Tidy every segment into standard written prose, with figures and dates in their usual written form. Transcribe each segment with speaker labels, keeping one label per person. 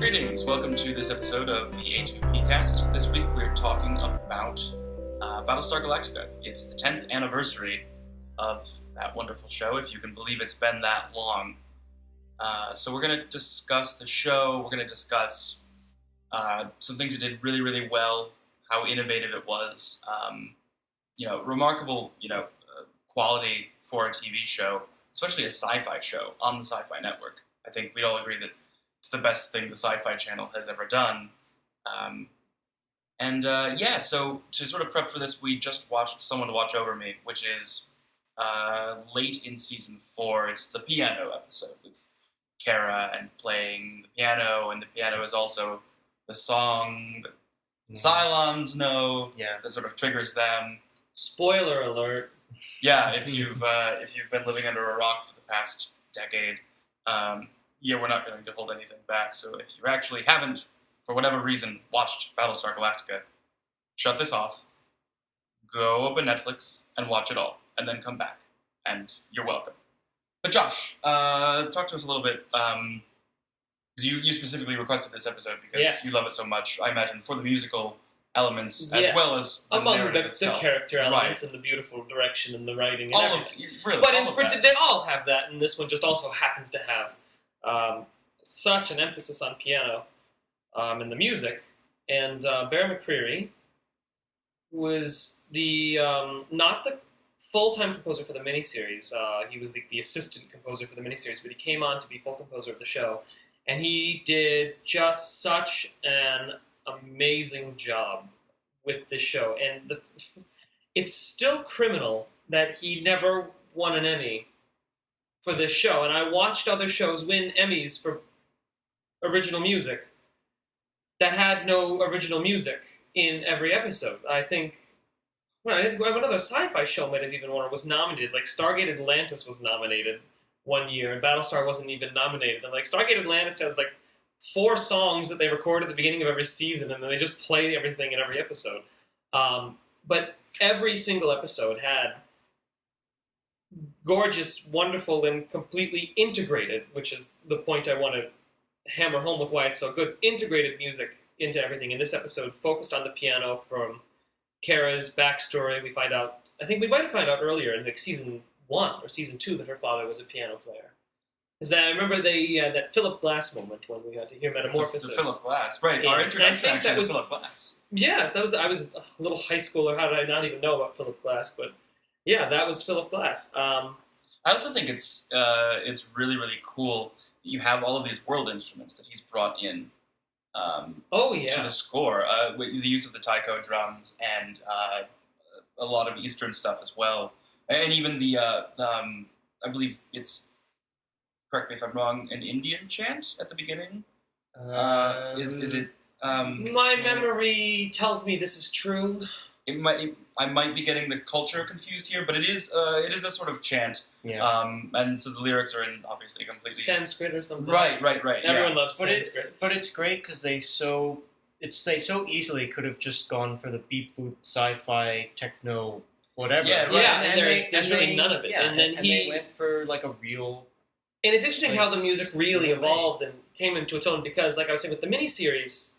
Speaker 1: Greetings, welcome to this episode of the A2Pcast. This week we're talking about Battlestar Galactica. It's the 10th anniversary of that wonderful show, if you can believe it's been that long. So we're going to discuss the show, we're going to discuss some things it did really, really well, how innovative it was, remarkable, quality for a TV show, especially a sci-fi show on the Sci-Fi Network. I think we'd all agree that it's the best thing the Sci-Fi Channel has ever done. So to sort of prep for this, we just watched Someone to Watch Over Me, which is late in season 4. It's the piano episode with Kara and playing the piano, and the piano is also the song that Cylons know that sort of triggers them.
Speaker 2: Spoiler alert.
Speaker 1: Yeah, if you've been living under a rock for the past decade, we're not going to hold anything back. So if you actually haven't, for whatever reason, watched Battlestar Galactica, shut this off, go open Netflix, and watch it all, and then come back, and you're welcome. But Josh, talk to us a little bit, because you specifically requested this episode because you love it so much, I imagine, for the musical elements, as well as the
Speaker 2: among the
Speaker 1: itself.
Speaker 2: Character elements and the beautiful direction and the writing and everything.
Speaker 1: But
Speaker 2: they all have that, and this one just also happens to have such an emphasis on piano and the music. And Bear McCreary was the not the full-time composer for the miniseries. He was the assistant composer for the miniseries, but he came on to be full composer of the show. And he did just such an amazing job with this show. And it's still criminal that he never won an Emmy for this show. And I watched other shows win Emmys for original music that had no original music in every episode. I think another sci-fi show might have even won or was nominated. Like Stargate Atlantis was nominated one year, and Battlestar wasn't even nominated. And like Stargate Atlantis has like 4 songs that they record at the beginning of every season, and then they just play everything in every episode. But every single episode had gorgeous, wonderful, and completely integrated, which is the point I want to hammer home with why it's so good, integrated music into everything. And this episode focused on the piano from Kara's backstory. We find out, I think we might have found out earlier in like season 1 or season 2 that her father was a piano player. Is that I remember that Philip Glass moment when we got to hear Metamorphosis.
Speaker 1: The Philip Glass, right?
Speaker 2: Yeah.
Speaker 1: Our introduction actually was Philip Glass.
Speaker 2: Yeah, I was a little high schooler. How did I not even know about Philip Glass? But yeah, that was Philip Glass.
Speaker 1: I also think it's really, really cool that you have all of these world instruments that he's brought in. To the score, with the use of the taiko drums and a lot of Eastern stuff as well, and even the I believe it's, correct me if I'm wrong, an Indian chant at the beginning. Is it?
Speaker 2: My memory tells me this is true.
Speaker 1: I might be getting the culture confused here, but it is a sort of chant.
Speaker 2: Yeah.
Speaker 1: And so the lyrics are in obviously completely
Speaker 2: Sanskrit or something.
Speaker 1: Right.
Speaker 2: Everyone loves Sanskrit.
Speaker 3: But it's great because they so easily could have just gone for the beat boot sci-fi techno whatever.
Speaker 1: Yeah, right.
Speaker 2: Yeah, and there's really none of it.
Speaker 3: Yeah,
Speaker 2: and then
Speaker 3: they went for like a real.
Speaker 2: And it's interesting how the music really evolved and came into its own because, like I was saying, with the miniseries,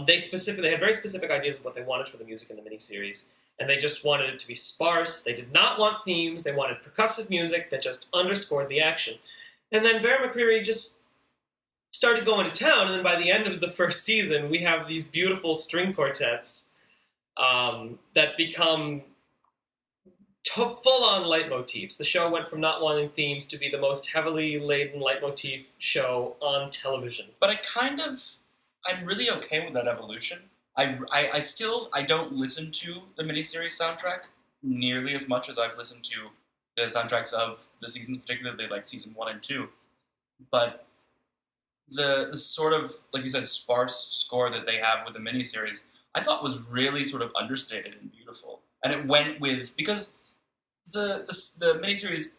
Speaker 2: they had very specific ideas of what they wanted for the music in the miniseries, and they just wanted it to be sparse. They did not want themes. They wanted percussive music that just underscored the action. And then Bear McCreary just started going to town, and then by the end of the first season, we have these beautiful string quartets that become full-on leitmotifs. The show went from not wanting themes to be the most heavily laden leitmotif show on television.
Speaker 1: But I'm really okay with that evolution. I still don't listen to the miniseries soundtrack nearly as much as I've listened to the soundtracks of the seasons, particularly like season 1 and 2. But the sort of, like you said, sparse score that they have with the miniseries, I thought was really sort of understated and beautiful. And it went with, because the miniseries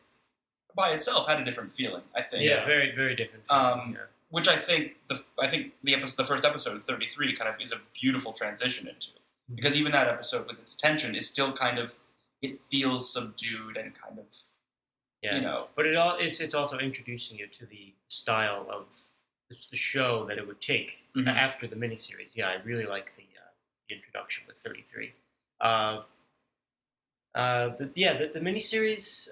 Speaker 1: by itself had a different feeling, I think.
Speaker 3: Yeah, very, very different feeling,
Speaker 1: which I think the first episode, 33, kind of is a beautiful transition into. Because even that episode with its tension is still kind of, it feels subdued and kind of,
Speaker 3: But it's also introducing you to the style of the show that it would take
Speaker 1: Mhm.
Speaker 3: after the miniseries. Yeah, I really like the introduction with 33. Uh, the miniseries.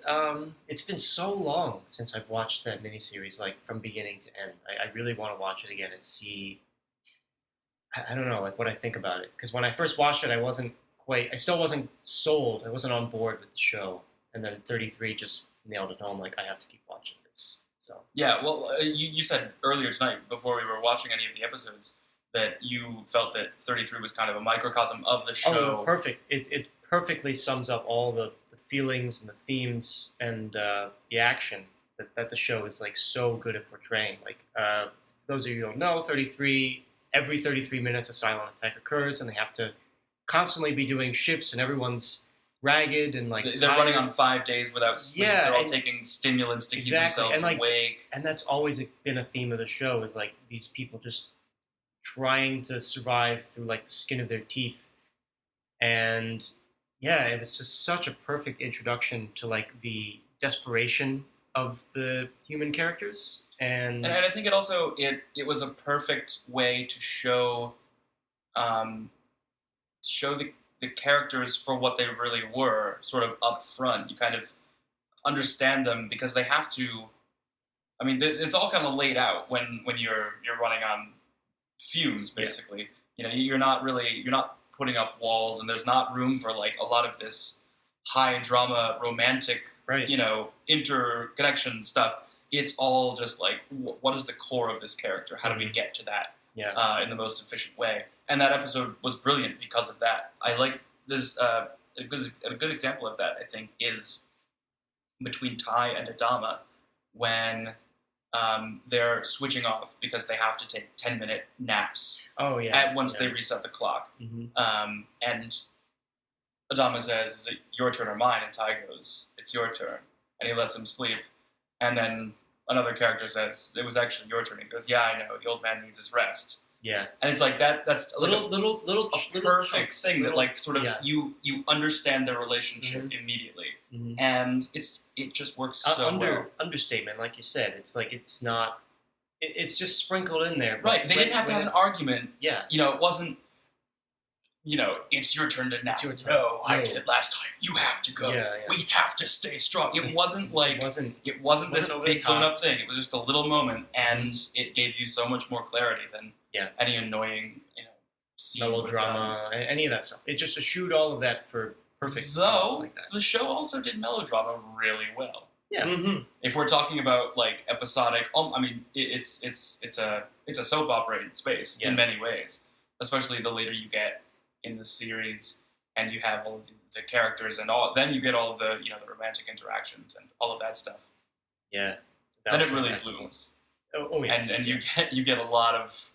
Speaker 3: It's been so long since I've watched that miniseries, like from beginning to end. I really want to watch it again and see. I don't know, like what I think about it. Because when I first watched it, I still wasn't sold. I wasn't on board with the show. And then 33 just nailed it home. Like I have to keep watching this. So
Speaker 1: Yeah, well, you said earlier tonight, before we were watching any of the episodes, that you felt that 33 was kind of a microcosm of the show.
Speaker 3: oh, perfect. It perfectly sums up all the feelings and the themes and the action that the show is like so good at portraying. Like those of you who don't know, 33. Every 33 minutes, a silent attack occurs, and they have to constantly be doing shifts, and everyone's ragged and like
Speaker 1: They're running on 5 days without sleep.
Speaker 3: Yeah,
Speaker 1: They're all
Speaker 3: and-
Speaker 1: taking stimulants to keep
Speaker 3: Exactly,
Speaker 1: themselves
Speaker 3: and, like,
Speaker 1: awake.
Speaker 3: and that's always been a theme of the show is like these people just trying to survive through like the skin of their teeth, and yeah, it was just such a perfect introduction to like the desperation of the human characters, and
Speaker 1: And I think it also it was a perfect way to show the characters for what they really were, sort of up front. You kind of understand them because they have to. I mean, it's all kind of laid out when you're running on fumes, basically. You know, you're not putting up walls, and there's not room for like a lot of this high drama, romantic,
Speaker 3: right.
Speaker 1: interconnection stuff. It's all just like, what is the core of this character? How do we get to that in the most efficient way? And that episode was brilliant because of that. I like there's a good example of that. I think is between Ty and Adama when they're switching off because they have to take 10-minute naps.
Speaker 3: Oh yeah.
Speaker 1: Once they reset the clock.
Speaker 3: Mm-hmm.
Speaker 1: And Adama says, "Is it your turn or mine?" And Ty goes, "It's your turn." And he lets him sleep. And then another character says, "It was actually your turn." He goes, "Yeah, I know. The old man needs his rest."
Speaker 3: Yeah.
Speaker 1: And it's like that's like
Speaker 3: little
Speaker 1: a perfect thing that like sort of
Speaker 3: yeah.
Speaker 1: you understand their relationship immediately, and it just works so well.
Speaker 3: Understatement, like you said, it's like it's not. It's just sprinkled in there. But
Speaker 1: Right? They didn't have to have an argument.
Speaker 3: Yeah.
Speaker 1: You know, it wasn't. You know, it's your turn to nap.
Speaker 3: Your turn.
Speaker 1: No, I did it last time. You have to go.
Speaker 3: Yeah.
Speaker 1: We have to stay strong. It wasn't like
Speaker 3: it
Speaker 1: wasn't this
Speaker 3: over the
Speaker 1: big
Speaker 3: top.
Speaker 1: blown up thing. It was just a little moment, and it gave you so much more clarity than any annoying, scene
Speaker 3: melodrama, any of that stuff. It just eschewed all of that for perfect.
Speaker 1: Though
Speaker 3: like that.
Speaker 1: the show also did melodrama really well.
Speaker 3: Yeah.
Speaker 2: Mm-hmm.
Speaker 1: If we're talking about like episodic, I mean, it's a soap opera in space in many ways, especially the later you get in the series, and you have all of the characters and all. Then you get all of the the romantic interactions and all of that stuff.
Speaker 3: Yeah.
Speaker 1: Then it really blooms.
Speaker 3: Oh yeah.
Speaker 1: And you get a lot of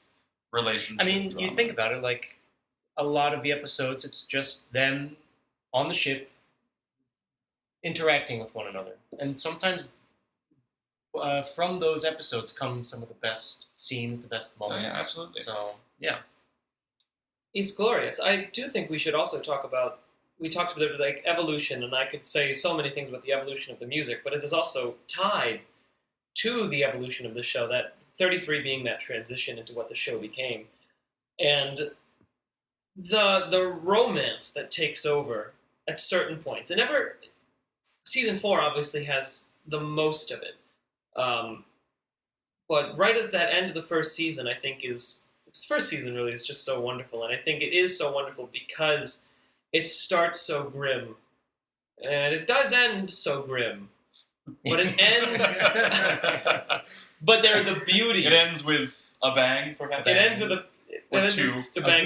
Speaker 1: relationship.
Speaker 3: I mean,
Speaker 1: drama.
Speaker 3: you think about it, like a lot of the episodes, it's just them on the ship interacting with one another, and sometimes from those episodes come some of the best scenes, the best moments.
Speaker 1: Oh yeah, absolutely.
Speaker 3: So yeah.
Speaker 2: It's glorious. I do think we should also talk about. We talked a bit about like evolution, and I could say so many things about the evolution of the music, but it is also tied to the evolution of the show. That 33 being that transition into what the show became, and the romance that takes over at certain points. And season 4 obviously has the most of it, but right at that end of the first season, I think this first season really is just so wonderful, and I think it is so wonderful because it starts so grim, and it does end so grim, but it ends. But there is a beauty.
Speaker 1: It ends with a bang, perhaps.
Speaker 2: It ends with a bang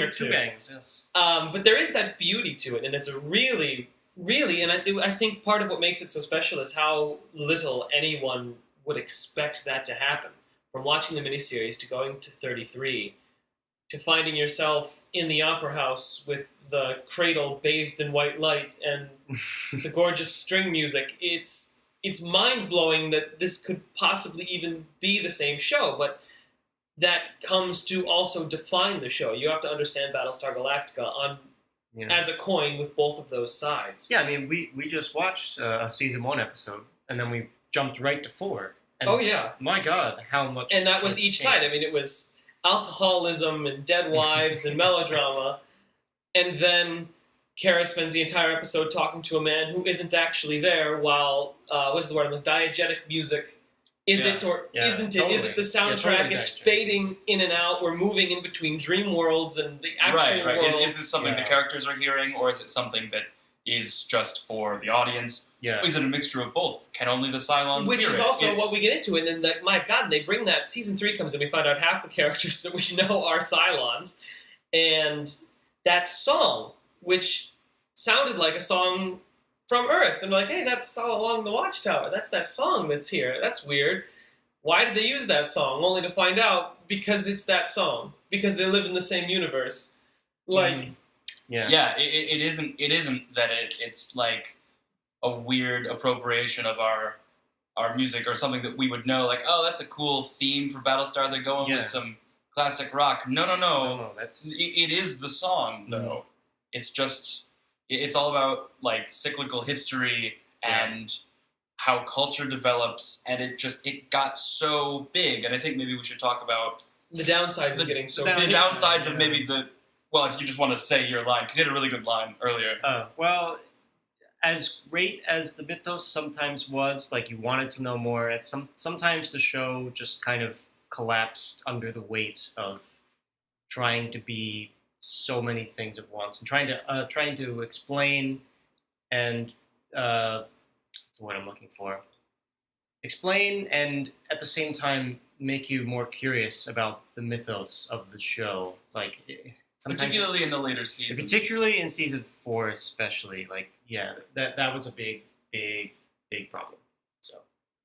Speaker 2: or two.
Speaker 3: Two bangs, yes.
Speaker 2: But there is that beauty to it, and it's a really, really, and I think part of what makes it so special is how little anyone would expect that to happen. From watching the miniseries to going to 33. To finding yourself in the opera house with the cradle bathed in white light and the gorgeous string music, it's mind-blowing that this could possibly even be the same show, but that comes to also define the show. You have to understand Battlestar Galactica as a coin with both of those sides.
Speaker 3: Yeah, I mean, we just watched a season 1 episode, and then we jumped right to 4. And
Speaker 2: Oh yeah,
Speaker 3: my God, how much?
Speaker 2: and that was
Speaker 3: has
Speaker 2: each
Speaker 3: changed.
Speaker 2: side. I mean, it was alcoholism and dead wives and melodrama, and then Kara spends the entire episode talking to a man who isn't actually there. While what's the word? Like diegetic music. Is
Speaker 1: Yeah.
Speaker 2: it or
Speaker 3: Yeah,
Speaker 2: isn't it? Is it the
Speaker 3: totally.
Speaker 2: soundtrack?
Speaker 3: Totally
Speaker 2: It's
Speaker 3: diegetic.
Speaker 2: fading in and out. We're moving in between dream worlds and the actual
Speaker 1: Right.
Speaker 2: world.
Speaker 1: Is this something
Speaker 3: Yeah.
Speaker 1: the characters are hearing, or is it something that is just for the audience?
Speaker 3: Yeah.
Speaker 1: Is it a mixture of both? Can only the Cylons
Speaker 2: Which
Speaker 1: hear
Speaker 2: is
Speaker 1: it?
Speaker 2: also
Speaker 1: It's-
Speaker 2: what we get into, and then my God, they bring that season 3 comes in. We find out half the characters that we know are Cylons, and that song, which sounded like a song from Earth, and like, hey, that's all along the Watchtower. That's that song that's here. That's weird. Why did they use that song? Only to find out because it's that song. Because they live in the same universe. Like,
Speaker 3: Yeah.
Speaker 1: Yeah, it isn't. It isn't that it's like a weird appropriation of our music or something that we would know. Like, oh, that's a cool theme for Battlestar. They're going
Speaker 3: Yeah.
Speaker 1: with some classic rock. No.
Speaker 3: No, that's
Speaker 1: It is the song though. It's just it's all about like cyclical history and how culture develops, and it got so big. And I think maybe we should talk about
Speaker 2: the downsides of getting so
Speaker 3: the
Speaker 1: the
Speaker 2: big.
Speaker 1: downsides of
Speaker 3: Yeah.
Speaker 1: maybe the. Well, if you just want to say your line, because you had a really good line earlier.
Speaker 3: well, as great as the mythos sometimes was, like you wanted to know more. Sometimes the show just kind of collapsed under the weight of trying to be so many things at once and trying to explain and what's the word I'm looking for? Explain and at the same time make you more curious about the mythos of the show, like. Sometimes
Speaker 1: Particularly in the later seasons.
Speaker 3: particularly in season 4, especially, like, yeah, that was a big problem. So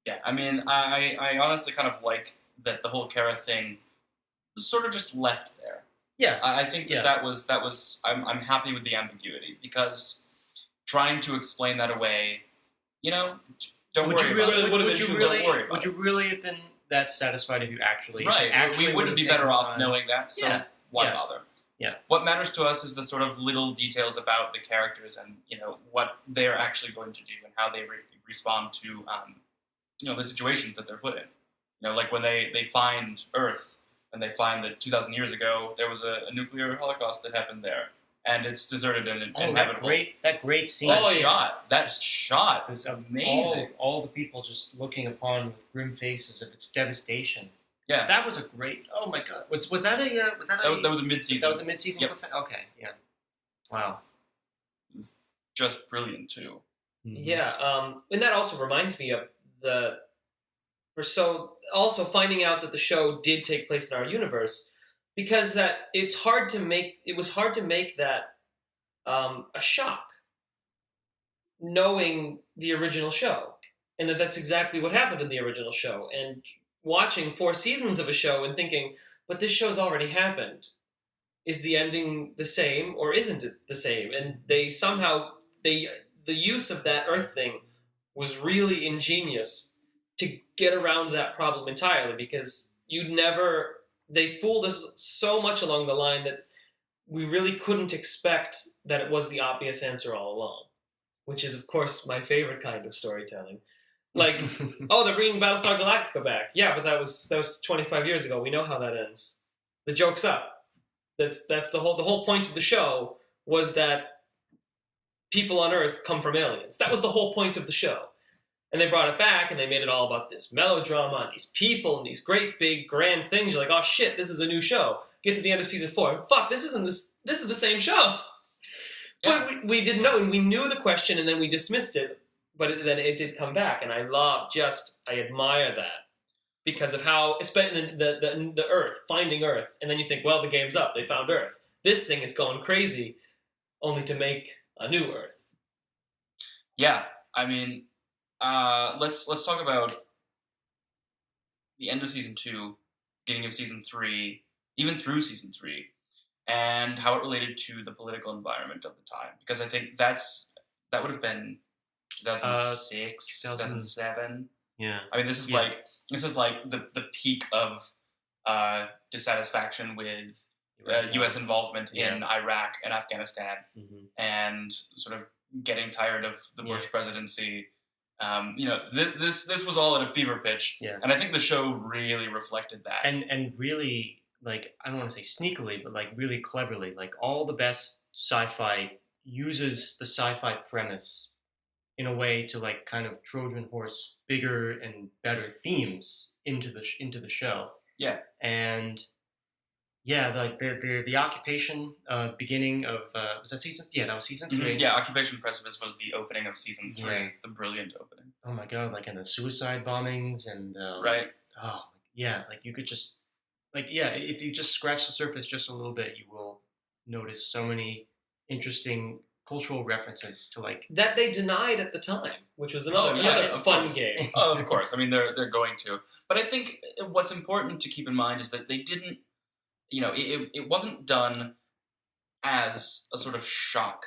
Speaker 1: Yeah, I mean, I honestly kind of like that the whole Kara thing was sort of just left there.
Speaker 3: yeah,
Speaker 1: I think that
Speaker 3: Yeah.
Speaker 1: that was I'm happy with the ambiguity, because trying to explain that away, don't
Speaker 3: would
Speaker 1: worry
Speaker 3: you
Speaker 1: about
Speaker 3: really,
Speaker 1: it.
Speaker 3: would,
Speaker 2: Would've
Speaker 3: you
Speaker 2: been
Speaker 3: really,
Speaker 1: don't worry about
Speaker 3: would you really have been that satisfied if you actually
Speaker 1: Right, we wouldn't
Speaker 3: would've
Speaker 1: be
Speaker 3: taken
Speaker 1: better
Speaker 3: the
Speaker 1: off
Speaker 3: time?
Speaker 1: knowing that, so
Speaker 3: Yeah,
Speaker 1: why
Speaker 3: yeah.
Speaker 1: bother?
Speaker 3: Yeah.
Speaker 1: What matters to us is the sort of little details about the characters and, what they're actually going to do and how they respond to, the situations that they're put in. Like when they find Earth and they find that 2,000 years ago there was a nuclear holocaust that happened there, and it's deserted and
Speaker 3: Oh,
Speaker 1: inhabitable.
Speaker 3: that great scene.
Speaker 1: That
Speaker 2: Oh, yeah.
Speaker 1: shot is
Speaker 3: Of
Speaker 1: amazing.
Speaker 3: all the people just looking upon with grim faces of its devastation.
Speaker 1: Yeah,
Speaker 3: That was a great. Oh my God, was that a
Speaker 1: that was a mid-season.
Speaker 3: that was a mid-season
Speaker 1: Yep.
Speaker 3: cliffhanger? Okay, yeah. Wow.
Speaker 1: It's just brilliant too.
Speaker 2: Yeah, and that also reminds me of also finding out that the show did take place in our universe, because it was hard to make that a shock, knowing the original show, and that's exactly what happened in the original show, and watching 4 seasons of a show and thinking, but this show's already happened. Is the ending the same or isn't it the same? And they somehow the use of that Earth thing was really ingenious to get around that problem entirely, because they fooled us so much along the line that we really couldn't expect that it was the obvious answer all along, which is of course my favorite kind of storytelling. Like, oh, they're bringing Battlestar Galactica back. Yeah, but that was 25 years ago. We know how that ends. The joke's up. That's the whole point of the show was that people on Earth come from aliens. That was the whole point of the show. And they brought it back, and they made it all about this melodrama and these people and these great big grand things. You're like, oh shit, this is a new show. Get to the end of season 4. Fuck, this is the same show.
Speaker 1: Yeah.
Speaker 2: But we didn't know, and we knew the question, and then we dismissed it. But then it did come back, and I admire that, because of how, especially the Earth, finding Earth, and then you think, well, the game's up, they found Earth. This thing is going crazy, only to make a new Earth.
Speaker 1: Yeah, I mean, let's talk about the end of season 2, beginning of season 3, even through season 3, and how it related to the political environment of the time. Because I think that would have been 2006, 2007.
Speaker 3: Yeah.
Speaker 1: I mean, this is like the peak of dissatisfaction with U.S. involvement in Iraq and Afghanistan,
Speaker 3: Mm-hmm.
Speaker 1: and sort of getting tired of the Bush presidency, This was all at a fever pitch,
Speaker 3: Yeah.
Speaker 1: and I think the show really reflected that.
Speaker 3: And really, like, I don't want to say sneakily, but like really cleverly, like all the best sci-fi uses the sci-fi premise in a way to like kind of Trojan horse bigger and better themes into the show.
Speaker 1: Yeah.
Speaker 3: And yeah, like the occupation beginning of was that season? Yeah, that was season 3.
Speaker 1: Yeah, Occupation Precipice was the opening of season 3,
Speaker 3: Yeah.
Speaker 1: the brilliant opening.
Speaker 3: Oh my god, like, and the suicide bombings and
Speaker 1: Right.
Speaker 3: Oh yeah, like you could just if you just scratch the surface just a little bit, you will notice so many interesting cultural references to like
Speaker 2: That they denied at the time, which was
Speaker 1: Oh,
Speaker 2: another,
Speaker 1: yeah,
Speaker 2: another
Speaker 1: of
Speaker 2: fun
Speaker 1: course.
Speaker 2: game.
Speaker 1: Oh, of course. I mean, they're going to. But I think what's important to keep in mind is that they didn't, it wasn't done as a sort of shock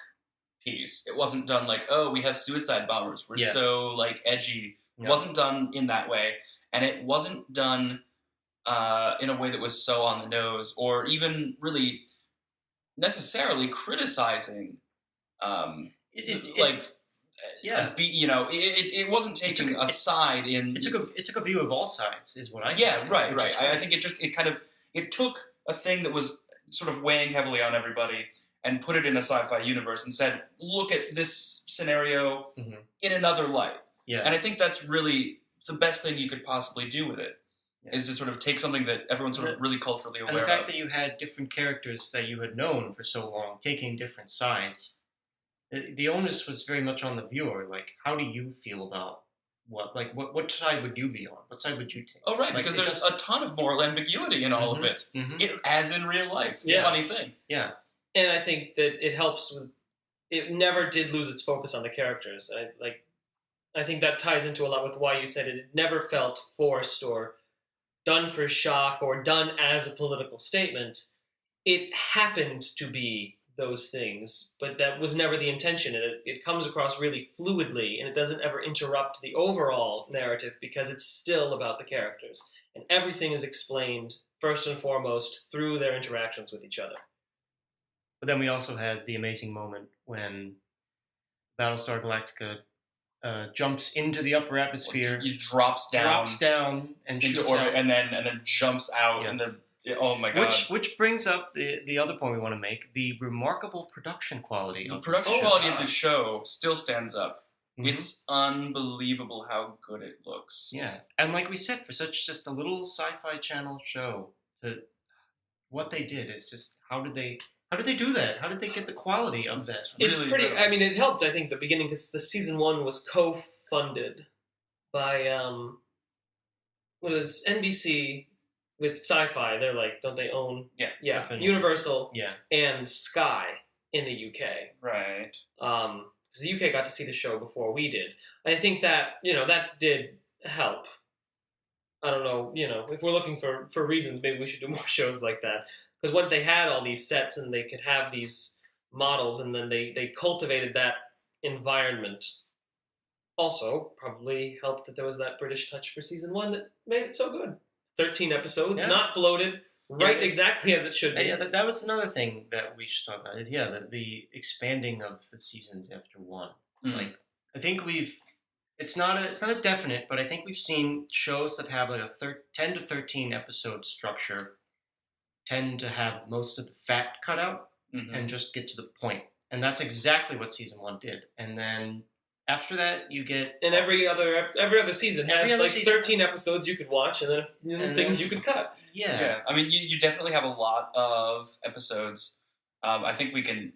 Speaker 1: piece. It wasn't done like, oh, we have suicide bombers. We're
Speaker 3: Yeah.
Speaker 1: so, like, edgy. It
Speaker 3: Yeah.
Speaker 1: wasn't done in that way. And it wasn't done in a way that was so on the nose or even really necessarily criticizing, it wasn't taking a side in...
Speaker 3: it took a view of all sides, is what I
Speaker 1: Yeah,
Speaker 3: think,
Speaker 1: right.
Speaker 3: which is
Speaker 1: I think it took a thing that was sort of weighing heavily on everybody and put it in a sci-fi universe and said, look at this scenario
Speaker 3: Mhm.
Speaker 1: in another light.
Speaker 3: Yeah.
Speaker 1: And I think that's really the best thing you could possibly do with it,
Speaker 3: Yeah.
Speaker 1: is to sort of take something that everyone's sort of really culturally aware
Speaker 3: And the fact
Speaker 1: of.
Speaker 3: that you had different characters that you had known for so long taking different sides, the onus was very much on the viewer. Like, how do you feel about what side would you be on? What side would you take?
Speaker 1: Oh, right,
Speaker 3: Like,
Speaker 1: because
Speaker 3: it
Speaker 1: there's
Speaker 3: does-
Speaker 1: a ton of moral ambiguity in all of it, as in real life.
Speaker 2: Yeah.
Speaker 1: Funny thing.
Speaker 3: Yeah.
Speaker 2: And I think that it helps with. It never did lose its focus on the characters. I think that ties into a lot with why you said it never felt forced or done for shock or done as a political statement. It happened to be those things, but that was never the intention. It comes across really fluidly, and it doesn't ever interrupt the overall narrative because it's still about the characters. And everything is explained, first and foremost, through their interactions with each other.
Speaker 3: But then we also had the amazing moment when Battlestar Galactica jumps into the upper atmosphere,
Speaker 1: He drops down
Speaker 3: and
Speaker 1: into
Speaker 3: shoots
Speaker 1: orbit,
Speaker 3: out.
Speaker 1: and then jumps out,
Speaker 3: Yes.
Speaker 1: and oh my god!
Speaker 3: Which brings up the other point we want to make: the remarkable production quality.
Speaker 1: The
Speaker 3: of
Speaker 1: production
Speaker 3: the show.
Speaker 1: quality of the show still stands up.
Speaker 3: Mhm.
Speaker 1: It's unbelievable how good it looks.
Speaker 3: Yeah, and like we said, for such just a little sci-fi channel show, what they did is just how did they do that? How did they get the quality of that?
Speaker 1: It's
Speaker 2: It's
Speaker 1: really
Speaker 2: pretty.
Speaker 1: good.
Speaker 2: I mean, it helped. I think the beginning because the season 1 was co-funded by what is NBC with Sci-Fi. They're like, don't they own?
Speaker 1: Yeah.
Speaker 2: Universal
Speaker 3: Yeah,
Speaker 2: and Sky in the UK.
Speaker 1: Right.
Speaker 2: Because the UK got to see the show before we did. I think that that did help. I don't know. If we're looking for reasons, maybe we should do more shows like that. Because when they had all these sets and they could have these models, and then they cultivated that environment. Also, probably helped that there was that British touch for season 1 that made it so good. 13 episodes,
Speaker 3: Yeah.
Speaker 2: not bloated, right
Speaker 3: Yeah.
Speaker 2: exactly as it should be.
Speaker 3: yeah. That was another thing that we should talk about. Is the expanding of the seasons after 1.
Speaker 1: Mm.
Speaker 3: Like, I think it's not a definite, but I think we've seen shows that have like a 10 to 13 episode structure tend to have most of the fat cut out
Speaker 1: Mhm.
Speaker 3: and just get to the point. And that's exactly what season 1 did. And then after that, you get
Speaker 2: And every other season has
Speaker 3: Every other
Speaker 2: like
Speaker 3: season-
Speaker 2: 13 episodes you could watch, and then
Speaker 3: And
Speaker 2: things
Speaker 3: then-
Speaker 2: you could cut.
Speaker 1: Yeah. I mean, you definitely have a lot of episodes. I think we can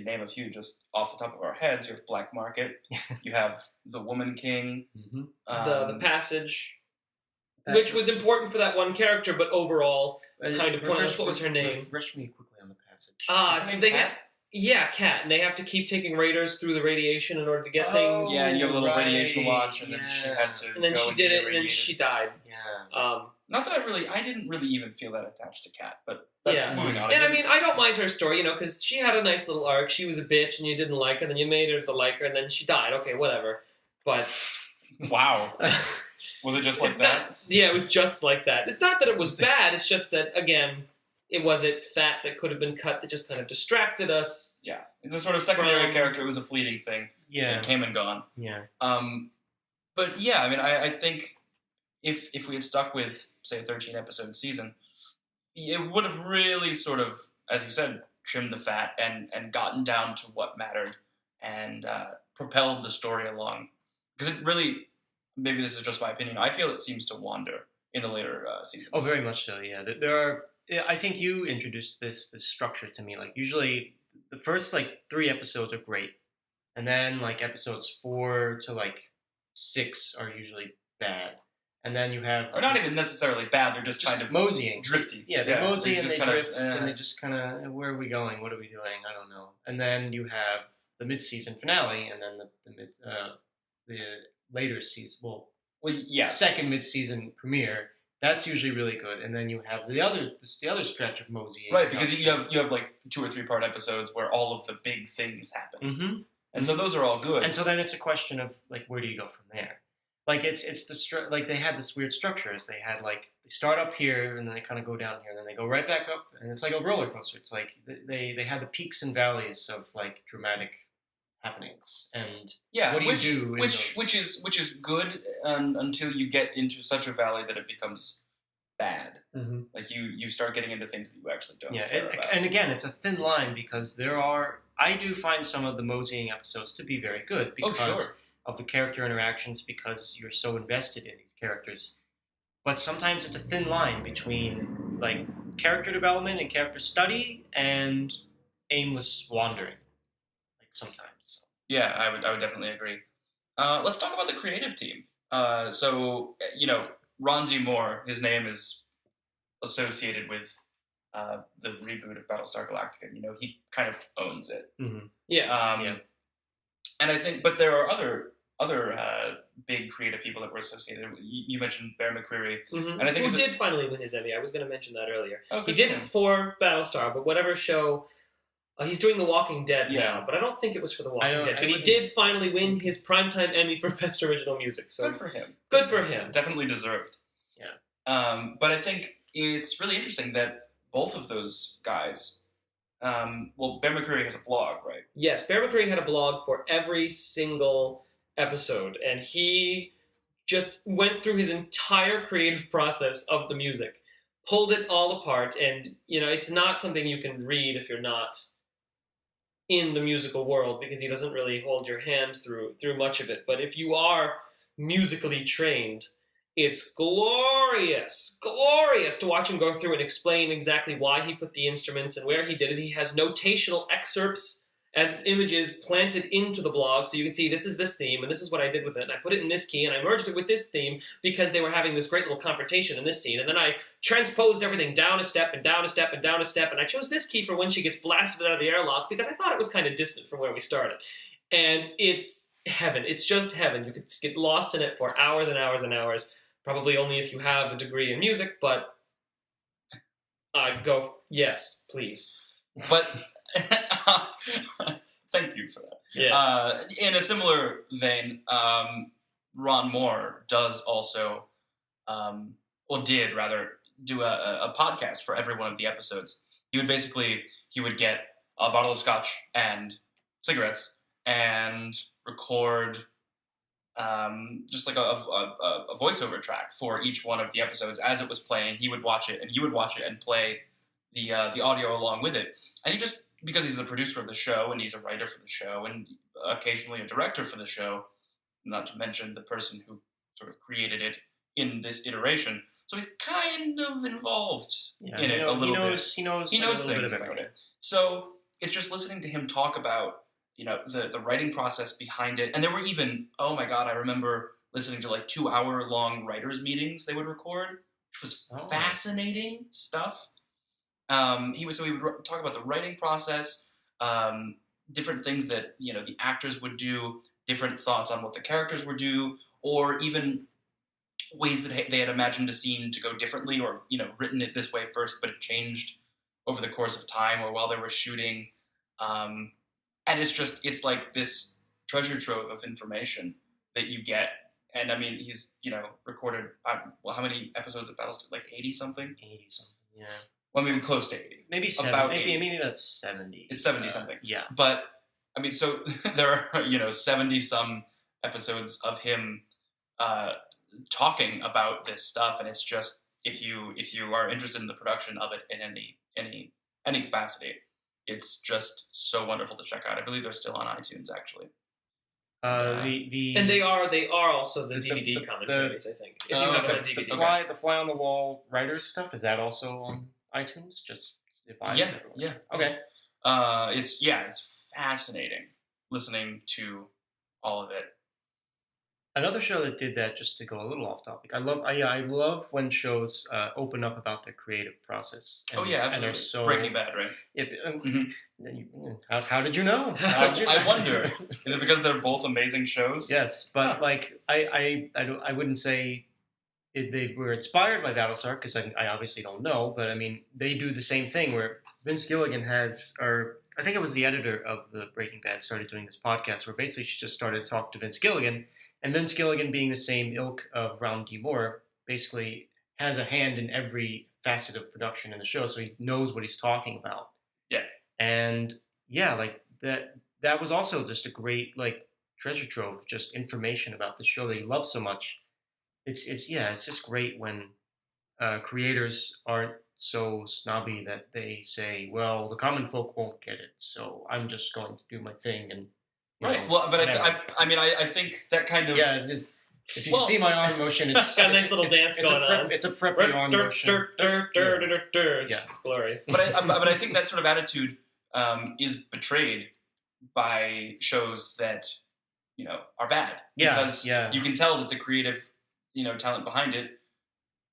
Speaker 1: name a few just off the top of our heads. You have Black Market. You have The Woman King.
Speaker 3: Mhm.
Speaker 2: The Passage, which was important for that one character, but overall kind of pointless. What was her name?
Speaker 3: Refresh me quickly on the passage.
Speaker 1: Is her name Kat?
Speaker 2: Kat, and they have to keep taking raiders through the radiation in order to get things.
Speaker 1: Yeah, and you have a little
Speaker 3: right,
Speaker 1: radiation watch, and then she
Speaker 3: yeah.
Speaker 1: had to
Speaker 2: And then
Speaker 1: go
Speaker 2: she
Speaker 1: and
Speaker 2: did
Speaker 1: be
Speaker 2: it, and then
Speaker 1: irradiated.
Speaker 2: she died.
Speaker 3: Yeah.
Speaker 1: Not that I didn't really even feel that attached to Kat, but that's
Speaker 2: Yeah.
Speaker 1: moving on.
Speaker 2: And I mean, I don't mind her story, because she had a nice little arc. She was a bitch, and you didn't like her, then you made her to like her, and then she died. Okay, whatever. But
Speaker 1: Wow. Was it just like
Speaker 2: it's
Speaker 1: that?
Speaker 2: not. Yeah, it was just like that. It's not that it was bad. It's just that again, it wasn't fat that could have been cut that just kind of distracted us.
Speaker 1: Yeah. It's a sort of secondary
Speaker 2: From-
Speaker 1: character. It was a fleeting thing.
Speaker 3: Yeah.
Speaker 1: It came and gone.
Speaker 3: Yeah.
Speaker 1: But yeah, I mean, I think if we had stuck with, say, a 13 episode season, it would have really sort of, as you said, trimmed the fat and gotten down to what mattered and propelled the story along. Because it really, maybe this is just my opinion, I feel it seems to wander in the later seasons.
Speaker 3: Oh, very much so. Yeah, there are. Yeah, I think you introduced this structure to me. Like usually, the first like 3 episodes are great, and then like episodes 4 to 6 are usually bad, and then you have
Speaker 1: Or not even necessarily bad, they're just kind of
Speaker 3: moseying,
Speaker 1: drifty.
Speaker 3: Yeah, they mosey and
Speaker 1: just
Speaker 3: they
Speaker 1: kind
Speaker 3: drift,
Speaker 1: of,
Speaker 3: and they just kind of where are we going? What are we doing? I don't know. And then you have the mid-season finale, and then the later season. Well,
Speaker 1: yeah.
Speaker 3: second mid-season premiere. That's usually really good, and then you have the other stretch of moseying.
Speaker 1: Right, because you have like 2 or 3 part episodes where all of the big things happen,
Speaker 3: Mm-hmm.
Speaker 1: and so those are all good.
Speaker 3: And so then it's a question of like where do you go from there? Like it's like they had this weird structure. They had like they start up here and then they kind of go down here and then they go right back up, and it's like a roller coaster. It's like they had the peaks and valleys of like dramatic happenings, and
Speaker 1: yeah,
Speaker 3: what do you do?
Speaker 1: Which is good until you get into such a valley that it becomes bad.
Speaker 3: Mm-hmm.
Speaker 1: Like you start getting into things that you actually don't
Speaker 3: Yeah,
Speaker 1: care about.
Speaker 3: and again, it's a thin line because I do find some of the moseying episodes to be very good because of the character interactions, because you're so invested in these characters. But sometimes it's a thin line between like character development and character study and aimless wandering. Like sometimes.
Speaker 1: Yeah, I would definitely agree. Let's talk about the creative team. So Ron D. Moore, his name is associated with the reboot of Battlestar Galactica. He kind of owns it.
Speaker 3: Mm-hmm.
Speaker 2: Yeah.
Speaker 1: And I think, but there are other big creative people that were associated. You mentioned Bear McCreary,
Speaker 2: Mm-hmm.
Speaker 1: and I think
Speaker 2: who did finally win his Emmy. I was going to mention that earlier.
Speaker 1: Oh,
Speaker 2: he didn't for Battlestar, but whatever show. He's doing The Walking Dead now, but I don't think it was for The Walking Dead. But he did finally win his Primetime Emmy for Best Original Music. So
Speaker 1: good for him.
Speaker 2: Good for him.
Speaker 1: Definitely deserved.
Speaker 3: Yeah.
Speaker 1: But I think it's really interesting that both of those guys. Well, Bear McCreary has a blog, right?
Speaker 2: Yes, Bear McCreary had a blog for every single episode, and he just went through his entire creative process of the music, pulled it all apart, and it's not something you can read if you're not in the musical world, because he doesn't really hold your hand through much of it. But if you are musically trained, it's glorious to watch him go through and explain exactly why he put the instruments and where he did it. He has notational excerpts as images planted into the blog, so you can see this is this theme, and this is what I did with it, and I put it in this key, and I merged it with this theme because they were having this great little confrontation in this scene, and then I transposed everything down a step, and down a step, and down a step, and I chose this key for when she gets blasted out of the airlock because I thought it was kind of distant from where we started. And it's heaven. It's just heaven. You could get lost in it for hours and hours and hours, probably only if you have a degree in music, but yes, please.
Speaker 1: But thank you for that.
Speaker 2: Yes.
Speaker 1: In a similar vein, Ron Moore does also, did rather, do a podcast for every one of the episodes. He would get a bottle of scotch and cigarettes and record just like a voiceover track for each one of the episodes as it was playing. He would watch it, and you would watch it and play the audio along with it. And he just, because he's the producer of the show and he's a writer for the show and occasionally a director for the show, not to mention the person who sort of created it in this iteration. So he's kind of involved in it a little bit.
Speaker 3: He knows
Speaker 1: things about it. So it's just listening to him talk about the writing process behind it. And there were even, oh my God, I remember listening to like 2-hour-long writers' meetings they would record, which was fascinating stuff. He would talk about the writing process, different things that the actors would do, different thoughts on what the characters would do, or even ways that they had imagined a scene to go differently, or written it this way first, but it changed over the course of time or while they were shooting. And it's like this treasure trove of information that you get. And I mean, he's recorded how many episodes of Battlestar? Like 80 something.
Speaker 3: 80 something. Yeah.
Speaker 1: Well, maybe close to 80.
Speaker 3: Maybe 70.
Speaker 1: About
Speaker 3: maybe that's 70.
Speaker 1: It's 70 something.
Speaker 3: Yeah.
Speaker 1: But I mean, so there are 70 some episodes of him talking about this stuff, and it's just if you are interested in the production of it in any capacity, it's just so wonderful to check out. I believe they're still on iTunes actually.
Speaker 2: And they are also the DVD commentaries, I think. If you have it on DVD.
Speaker 3: The Fly on the Wall writers stuff, is that also on iTunes? Just if I
Speaker 1: yeah.
Speaker 3: Okay.
Speaker 1: It's fascinating listening to all of it.
Speaker 3: Another show that did that, just to go a little off topic, I love when shows open up about their creative process.
Speaker 1: And, absolutely. And they're so, Breaking Bad, right?
Speaker 3: How did you know?
Speaker 1: I wonder. Is it because they're both amazing shows?
Speaker 3: Yes, but I wouldn't say they were inspired by Battlestar, because I obviously don't know, but I mean, they do the same thing where Vince Gilligan I think it was the editor of the Breaking Bad started doing this podcast where basically she just started to talk to Vince Gilligan, and Vince Gilligan, being the same ilk of Ron D. Moore, basically has a hand in every facet of production in the show, so he knows what he's talking about.
Speaker 1: Yeah.
Speaker 3: And that was also just a great treasure trove of just information about the show that you love so much. It's just great when creators aren't so snobby that they say, well, the common folk won't get it, so I'm just going to do my thing. And
Speaker 1: right. Well, but I think that kind of
Speaker 3: if you can see my arm motion, it's
Speaker 2: got a nice little dance going on.
Speaker 3: It's a preppy arm motion.
Speaker 2: It's glorious.
Speaker 1: But I think that sort of attitude is betrayed by shows that are bad. Because you can tell that the creative talent behind it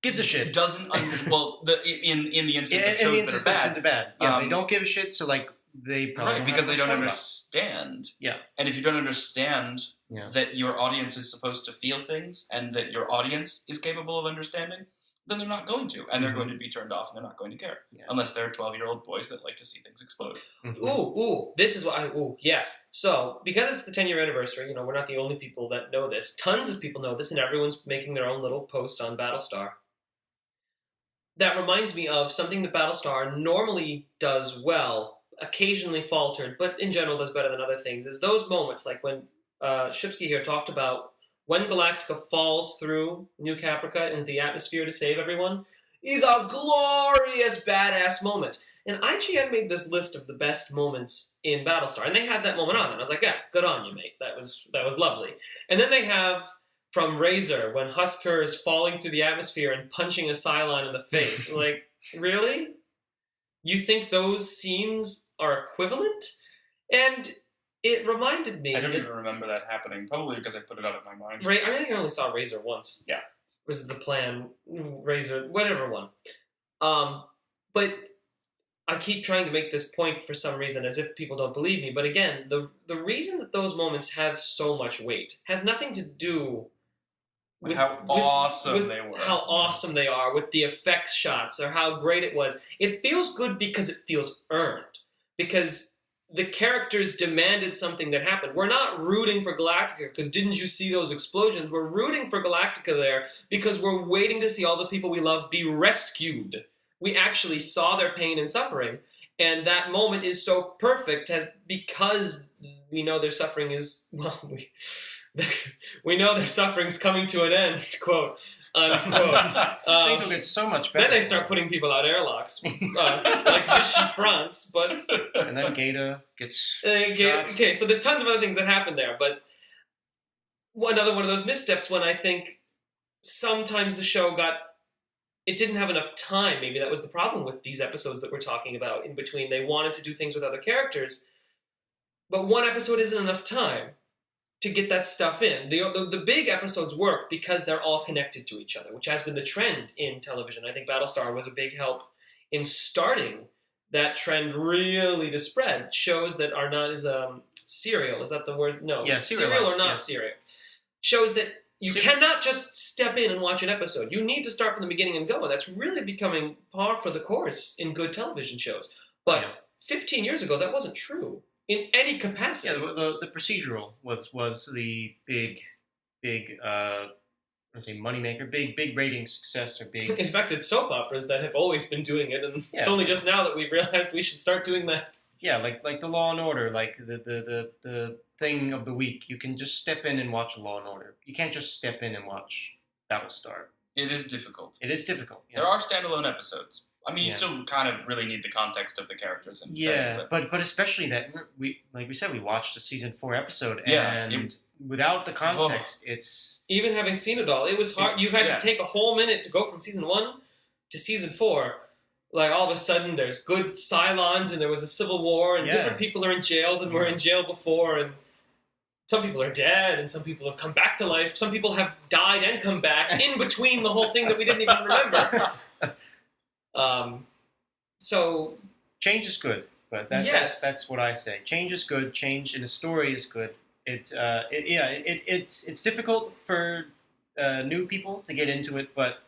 Speaker 3: gives a shit.
Speaker 1: Doesn't in the instance of shows that are bad.
Speaker 3: Yeah, they don't give a shit. So they probably
Speaker 1: because they don't understand.
Speaker 3: Yeah,
Speaker 1: and if you don't understand that your audience is supposed to feel things and that your audience is capable of understanding, then they're not going to, and they're going to be turned off, and they're not going to care unless they're 12-year-old boys that like to see things explode.
Speaker 2: Mm-hmm. Ooh, this is what yes. So because it's the 10-year anniversary, we're not the only people that know this. Tons of people know this, and everyone's making their own little posts on Battlestar. That reminds me of something that Battlestar normally does well, occasionally faltered, but in general does better than other things, is those moments like when Shipsky here talked about when Galactica falls through New Caprica into the atmosphere to save everyone, is a glorious, badass moment. And IGN made this list of the best moments in Battlestar, and they had that moment on there. I was like, yeah, good on you, mate. That was lovely. And then they have from Razor, when Husker is falling through the atmosphere and punching a Cylon in the face. Like, really? You think those scenes are equivalent? And it reminded me...
Speaker 1: I don't even remember that happening, probably because I put it out of my mind.
Speaker 2: Right, I think I only saw Razor once.
Speaker 1: Yeah.
Speaker 2: Was it the plan? Razor, whatever one. But I keep trying to make this point for some reason, as if people don't believe me. But again, the reason that those moments have so much weight has nothing to do
Speaker 1: with how awesome they were.
Speaker 2: How awesome they are, with the effects shots, or how great it was. It feels good because it feels earned. Because the characters demanded something that happened. We're not rooting for Galactica because didn't you see those explosions? We're rooting for Galactica there because we're waiting to see all the people we love be rescued. We actually saw their pain and suffering. And that moment is so perfect because we know their suffering is, we know their suffering's coming to an end, quote, unquote.
Speaker 3: Things will get so much better.
Speaker 2: Then they start putting people out airlocks, like Vichy France, but...
Speaker 3: And then Gaeta gets shot.
Speaker 2: Okay, so there's tons of other things that happen there, but another one of those missteps when I think sometimes the show it didn't have enough time. Maybe that was the problem with these episodes that we're talking about in between. They wanted to do things with other characters, but one episode isn't enough time to get that stuff in. The big episodes work because they're all connected to each other, which has been the trend in television. I think Battlestar was a big help in starting that trend really to spread. Shows that are not as serial, is that the word? No.
Speaker 3: Yeah,
Speaker 2: serial or not serial. Shows that you cannot just step in and watch an episode. You need to start from the beginning and go. And that's really becoming par for the course in good television shows. But 15 years ago, that wasn't true in any capacity.
Speaker 3: Yeah, the procedural was the big moneymaker, big rating success, or big.
Speaker 2: In fact, it's soap operas that have always been doing it, and it's only just now that we've realized we should start doing that.
Speaker 3: Yeah, like the Law and Order, like the thing of the week. You can just step in and watch Law and Order. You can't just step in and watch Battlestar.
Speaker 1: It is difficult.
Speaker 3: It is difficult. Yeah.
Speaker 1: There are standalone episodes. I mean, you
Speaker 3: Yeah.
Speaker 1: still kind of really need the context of the characters and
Speaker 3: Yeah,
Speaker 1: setting,
Speaker 3: but especially that we said, we watched the season 4 episode,
Speaker 1: Yeah,
Speaker 3: and without the context, it's
Speaker 2: Even having seen it all, it was hard. You had
Speaker 1: yeah.
Speaker 2: to take a whole minute to go from season 1 to season 4. Like, all of a sudden, there's good Cylons, and there was a civil war, and
Speaker 3: Yeah.
Speaker 2: different people are in jail than were in jail before, and some people are dead, and some people have come back to life. Some people have died and come back in between the whole thing that we didn't even remember. So
Speaker 3: change is good. But
Speaker 2: Yes.
Speaker 3: that's what I say. Change is good. Change in a story is good. It's difficult for new people to get into it, but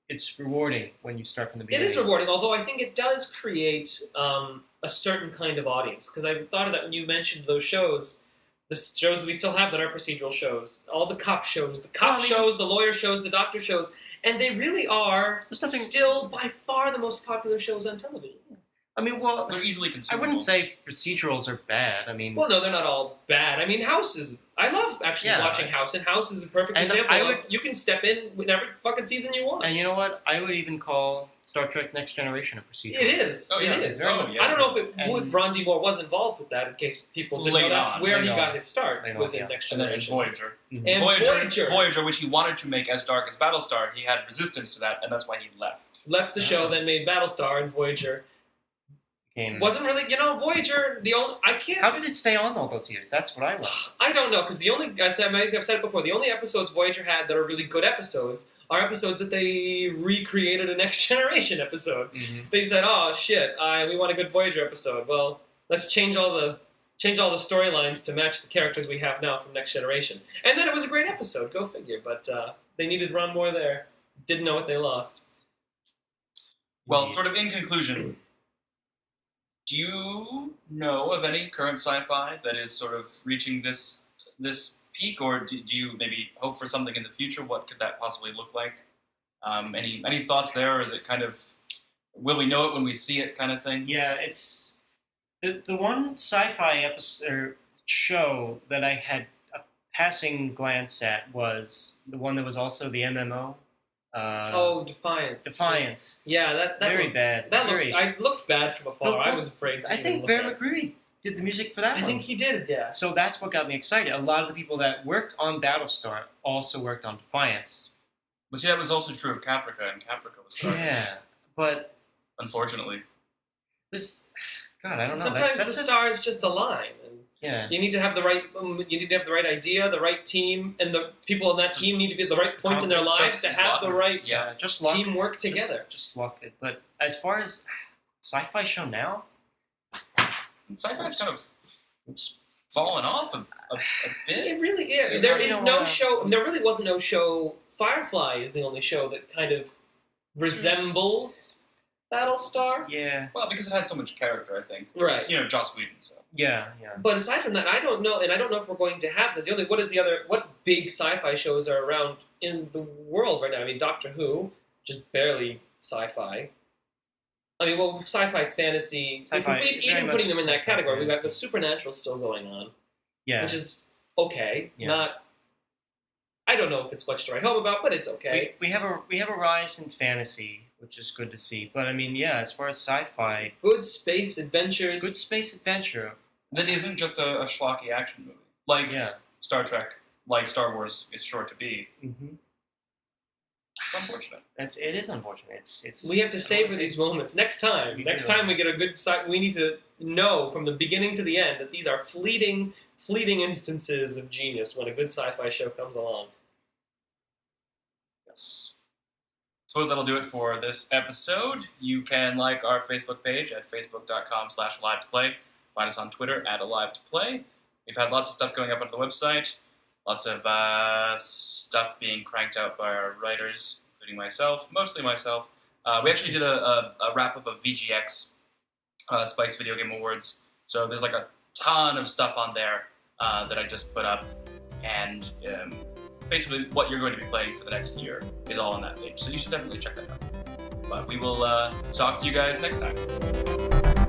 Speaker 3: it's rewarding when you start from the
Speaker 2: it
Speaker 3: beginning.
Speaker 2: is rewarding, although I think it does create a certain kind of audience. Because I thought of that when you mentioned those shows, the shows that we still have that are procedural shows, all the cop shows, shows, the lawyer shows, the doctor shows, and they really are
Speaker 3: There's nothing-
Speaker 2: still by far the most popular shows on television.
Speaker 3: I mean, well,
Speaker 1: they're easily
Speaker 3: I
Speaker 1: consumable.
Speaker 3: wouldn't say procedurals are bad. I mean,
Speaker 2: Well, no, they're not all bad. I mean, House is... I love actually
Speaker 3: Yeah.
Speaker 2: watching House, and House is a perfect
Speaker 3: And
Speaker 2: example
Speaker 3: I
Speaker 2: of
Speaker 3: would-
Speaker 2: you can step in with every fucking season you want.
Speaker 3: and you know what? I would even call Star Trek Next Generation a procedural.
Speaker 2: It is.
Speaker 1: Oh, yeah.
Speaker 2: It is.
Speaker 1: Oh, yeah.
Speaker 2: I don't know if it
Speaker 3: And-
Speaker 2: would. Ron D. Moore was involved with that. In case people didn't know,
Speaker 1: Late
Speaker 2: that's
Speaker 1: on,
Speaker 2: where
Speaker 3: late
Speaker 2: he
Speaker 3: on.
Speaker 2: got his start.
Speaker 3: Late
Speaker 2: Was
Speaker 3: on,
Speaker 2: in
Speaker 3: yeah.
Speaker 2: Next
Speaker 1: And then in
Speaker 2: Generation.
Speaker 1: Voyager.
Speaker 3: Mhm.
Speaker 2: And
Speaker 1: Voyager, which he wanted to make as dark as Battlestar, he had resistance to that, and that's why he left.
Speaker 2: Left the show, then made Battlestar and Voyager.
Speaker 3: Came-
Speaker 2: Wasn't really, Voyager. The only I can't.
Speaker 3: How did it stay on all those years? That's what I want.
Speaker 2: I don't know, because the only, I've said it before, the only episodes Voyager had that are really good episodes are episodes that they recreated a Next Generation episode. They said, "Oh shit, we want a good Voyager episode. Well, let's change all the storylines to match the characters we have now from Next Generation." And then it was a great episode. Go figure. But they needed Ron Moore there. Didn't know what they lost.
Speaker 1: Well, sort of in conclusion, do you know of any current sci-fi that is sort of reaching this peak, or do you maybe hope for something in the future? What could that possibly look like? Any thoughts there, or is it kind of, will we know it when we see it kind of thing?
Speaker 3: Yeah, it's the one sci-fi episode or show that I had a passing glance at was the one that was also the MMO.
Speaker 2: Defiance.
Speaker 3: Defiance.
Speaker 2: Yeah, that
Speaker 3: Very
Speaker 2: looked,
Speaker 3: bad.
Speaker 2: That
Speaker 3: Very-
Speaker 2: looks. I looked bad from afar.
Speaker 3: Well,
Speaker 2: I was afraid to.
Speaker 3: I
Speaker 2: even
Speaker 3: think
Speaker 2: look
Speaker 3: Bear
Speaker 2: at it.
Speaker 3: McCreary did the music for that
Speaker 2: I
Speaker 3: one.
Speaker 2: think he did. Yeah.
Speaker 3: So that's what got me excited. A lot of the people that worked on Battlestar also worked on Defiance.
Speaker 1: But see, that was also true of Caprica, and Caprica was garbage,
Speaker 3: Yeah, but
Speaker 1: unfortunately.
Speaker 3: this, God, I don't know.
Speaker 2: Sometimes
Speaker 3: That's
Speaker 2: the stars just align, and
Speaker 3: yeah.
Speaker 2: you need to have the right. You need to have the right idea, the right team, and the people on that team need to be at the right point in their
Speaker 3: Just
Speaker 2: lives to have the
Speaker 1: luck.
Speaker 2: right
Speaker 1: Yeah.
Speaker 3: Just luck.
Speaker 2: team work together.
Speaker 3: Just luck it. But as far as sci-fi show now,
Speaker 1: And sci-fi's kind of fallen off a bit.
Speaker 2: It really is.
Speaker 3: Yeah,
Speaker 2: There
Speaker 3: you
Speaker 2: is
Speaker 3: don't
Speaker 2: no
Speaker 3: wanna-
Speaker 2: show. There really was no show. Firefly is the only show that kind of resembles Battlestar.
Speaker 3: yeah,
Speaker 1: Well, because it has so much character, I think.
Speaker 2: Right.
Speaker 1: It's, Joss Whedon, so.
Speaker 3: yeah.
Speaker 2: But aside from that, I don't know, and I don't know if we're going to have this. What big sci-fi shows are around in the world right now? I mean, Doctor Who, just barely sci-fi. I mean, well, sci-fi, fantasy,
Speaker 3: Sci-fi,
Speaker 2: even
Speaker 3: very
Speaker 2: putting them in
Speaker 3: much
Speaker 2: that category, we got the
Speaker 3: fantasy.
Speaker 2: Supernatural still going on,
Speaker 3: Yeah.
Speaker 2: which is okay.
Speaker 3: Yeah.
Speaker 2: Not, I don't know if it's much to write home about, but it's okay.
Speaker 3: We have a rise in fantasy, which is good to see. But I mean, yeah, as far as sci-fi,
Speaker 2: Good space adventures.
Speaker 3: good space adventure.
Speaker 1: That isn't just a schlocky action movie. Like
Speaker 3: Yeah.
Speaker 1: Star Trek, like Star Wars is sure to be.
Speaker 3: Mm-hmm.
Speaker 1: It's unfortunate.
Speaker 3: It is unfortunate. It's.
Speaker 2: We have to savor these moments. Next time
Speaker 3: We
Speaker 2: we get a good sci, we need to know from the beginning to the end that these are fleeting instances of genius when a good sci-fi show comes along.
Speaker 1: Yes. Suppose that'll do it for this episode. You can like our Facebook page at facebook.com/alive2play. Find us on Twitter at alive2play. We've had lots of stuff going up on the website. Lots of stuff being cranked out by our writers, including myself, mostly myself. We actually did a wrap-up of VGX, Spike's Video Game Awards. So there's like a ton of stuff on there that I just put up. And basically what you're going to be playing for the next year is all on that page. So you should definitely check that out. But we will talk to you guys next time.